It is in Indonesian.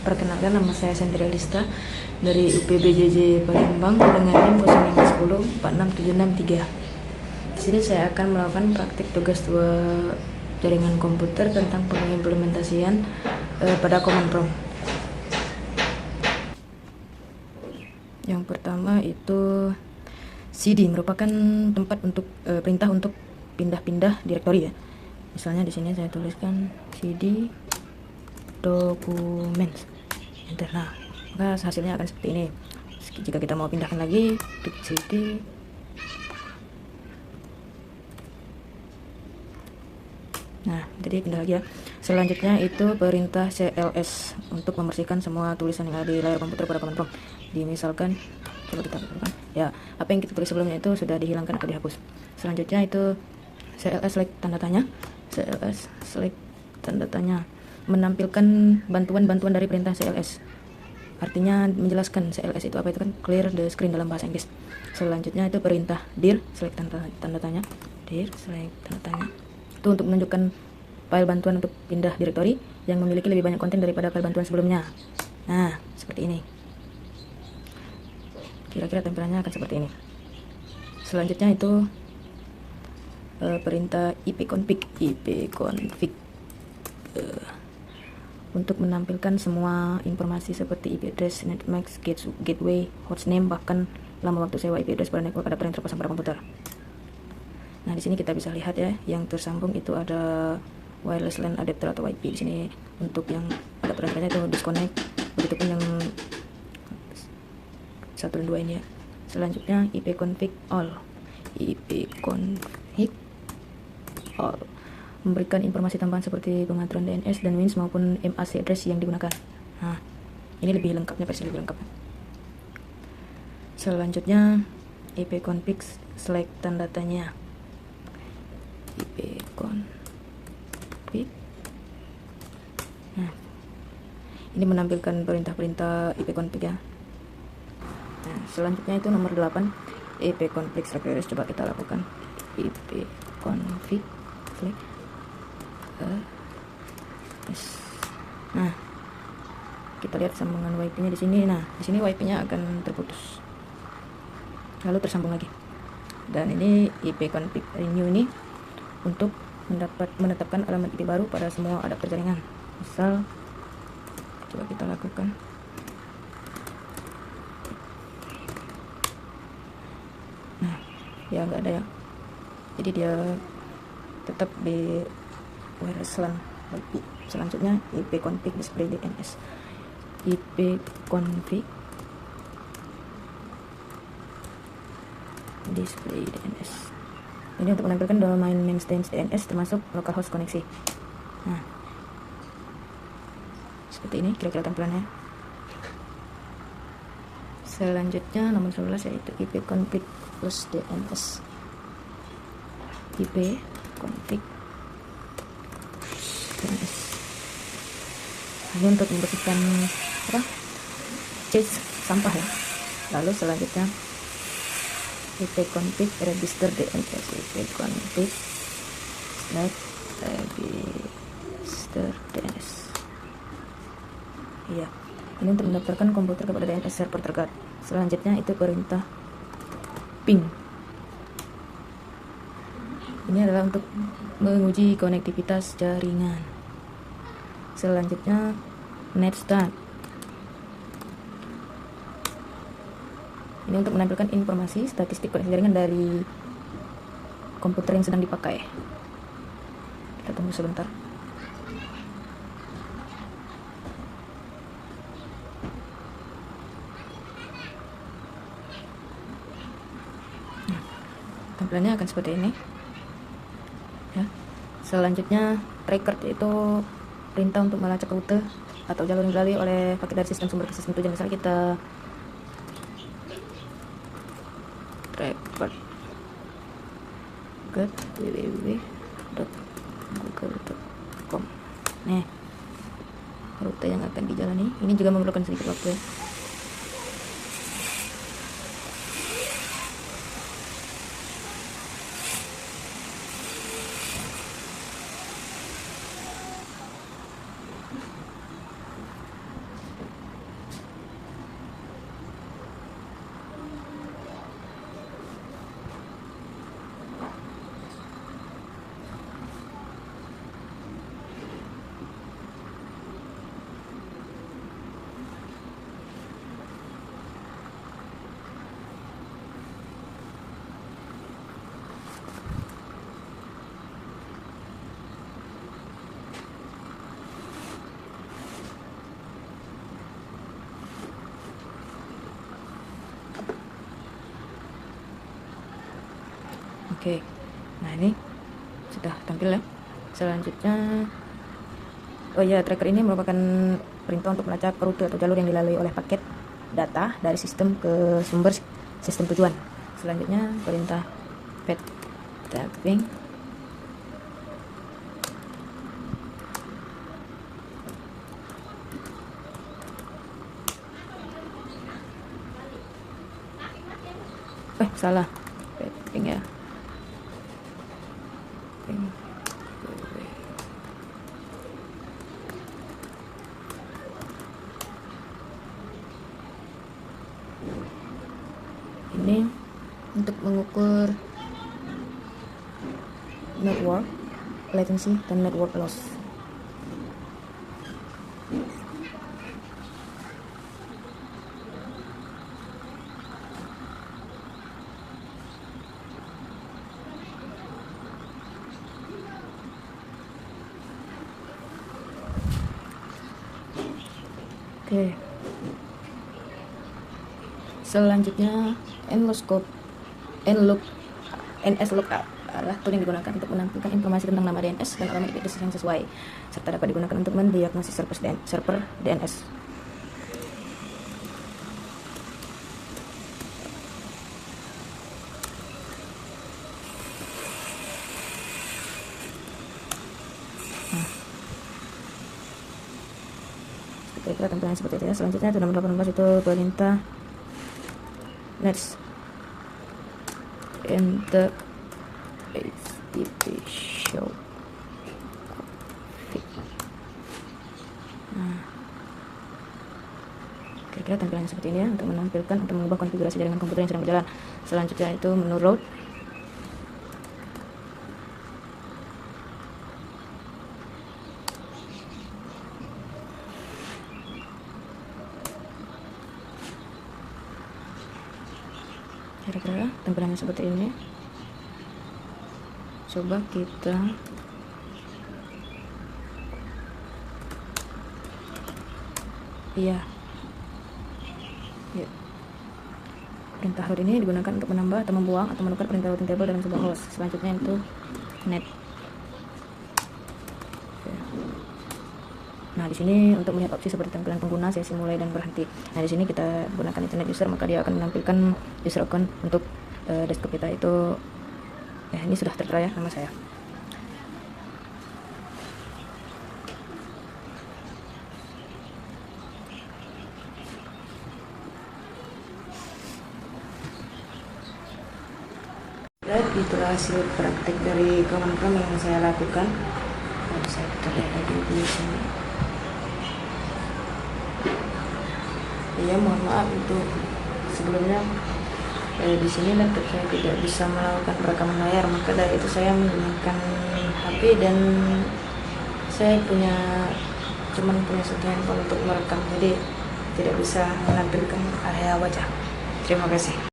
Perkenalkan, nama saya Sentrialista dari UPBJJ Palembang dengan NIM 050467663. Di sini saya akan melakukan praktik tugas 2 jaringan komputer tentang pengimplementasian pada command prompt. Yang pertama itu CD merupakan tempat untuk perintah untuk pindah-pindah direktori ya. Misalnya di sini saya tuliskan CD documents, enter. Nah, maka hasilnya akan seperti ini. Jika kita mau pindahkan lagi, klik CD. Nah, jadi pindah lagi ya. Selanjutnya itu perintah CLS untuk membersihkan semua tulisan yang ada di layar komputer pada command prompt. Misalkan, coba kita lakukan. Ya, apa yang kita tulis sebelumnya itu sudah dihilangkan atau dihapus. Selanjutnya itu CLS select tanda tanya. CLS select tanda tanya menampilkan bantuan-bantuan dari perintah CLS. Artinya menjelaskan CLS itu apa, itu kan clear the screen dalam bahasa Inggris. Selanjutnya itu perintah dir select tanda tanya. Dir select tanda tanya. Itu untuk menunjukkan file bantuan untuk pindah direktori yang memiliki lebih banyak konten daripada file bantuan sebelumnya. Nah, seperti ini. Kira-kira tampilannya akan seperti ini. Selanjutnya itu perintah ipconfig untuk menampilkan semua informasi seperti IP address, netmask, gateway, hostname, bahkan lama waktu sewa IP address pada network adapter yang terpasang pada komputer. Nah, di sini kita bisa lihat ya, yang tersambung itu ada wireless LAN adapter atau IP. Di sini untuk yang adapternya itu disconnect, begitupun yang 1 dan 2 ini ya. Selanjutnya ipconfig all. ipconfig all memberikan informasi tambahan seperti pengaturan DNS dan WINS maupun MAC address yang digunakan. Nah, ini lebih lengkapnya, versi lebih lengkap. Selanjutnya ipconfig select tanda tanya. ipconfig. Nah, ini menampilkan perintah-perintah ipconfig ya. Nah, selanjutnya itu nomor 8, ipconfig select. Coba kita lakukan ipconfig select. Nah, kita lihat sambungan WiFi-nya di sini. Nah, di sini WiFi-nya akan terputus, lalu tersambung lagi. Dan ini ipconfig renew ini untuk menetapkan alamat IP baru pada semua adapter jaringan. Misal, coba kita lakukan. Nah, ya nggak ada ya. Jadi dia tetap di wireless LAN WiFi. Selanjutnya ipconfig display DNS. ipconfig display DNS. Ini untuk menampilkan domain mainstream DNS termasuk localhost koneksi. Nah, seperti ini kira-kira tampilannya. Selanjutnya nomor 11 yaitu ipconfig plus DNS. ipconfig DNS. Ini untuk membersihkan cache sampah ya. Lalu selanjutnya ipconfig register DNS. ipconfig register DNS. Iya, ini untuk mendaftarkan komputer kepada DNS server terdekat. Selanjutnya itu perintah ping. Ini adalah untuk menguji konektivitas jaringan. Selanjutnya netstart. Ini untuk menampilkan informasi statistik koneksi jaringan dari komputer yang sedang dipakai. Kita tunggu sebentar. Nah, tampilannya akan seperti ini ya. Selanjutnya record itu perintah untuk melacak rute atau jalur yang dilalui oleh paket dari sistem sumber ke sistem tujuan. Misalnya kita record ke www.google.com. Nih, rute yang akan dijalani. Ini juga memerlukan sedikit waktu ya. Oke, nah ini sudah tampil ya. Selanjutnya, oh ya, tracker ini merupakan perintah untuk melacak rute atau jalur yang dilalui oleh paket data dari sistem ke sumber sistem tujuan. Selanjutnya perintah path tapping. Salah, pathing ya. Ini untuk mengukur network latency dan network loss. Oke. Selanjutnya NSLOOKUP adalah tool yang digunakan untuk menampilkan informasi tentang nama DNS dan alamat IP yang sesuai, serta dapat digunakan untuk mendiagnosis server DNS. Kira-kira tampilan seperti itu ya. Selanjutnya nomor 18 itu perintah next enter HTTP show. Kira-kira tampilan seperti ini ya, untuk menampilkan atau mengubah konfigurasi jaringan komputer yang sedang berjalan. Selanjutnya itu menu root. Kira-kira tampilannya seperti ini. Coba kita ya. Perintah root ini digunakan untuk menambah atau membuang atau menukar perintah routing table dalam sebuah host. Selanjutnya itu net. Nah, di sini untuk melihat opsi seperti tampilan pengguna, sesi mulai dan berhenti. Nah, di sini kita gunakan internet user, maka dia akan menampilkan user account untuk desktop kita itu. Ya, ini sudah tertera ya nama saya. Dan itulah hasil praktik dari command yang saya lakukan. Saya lihat lagi di sini. Ya, mohon maaf untuk sebelumnya di sini laptop saya tidak bisa melakukan perekaman layar, maka dari itu saya menggunakan HP dan saya cuman punya satu handphone untuk merekam, jadi tidak bisa menampilkan area wajah. Terima kasih.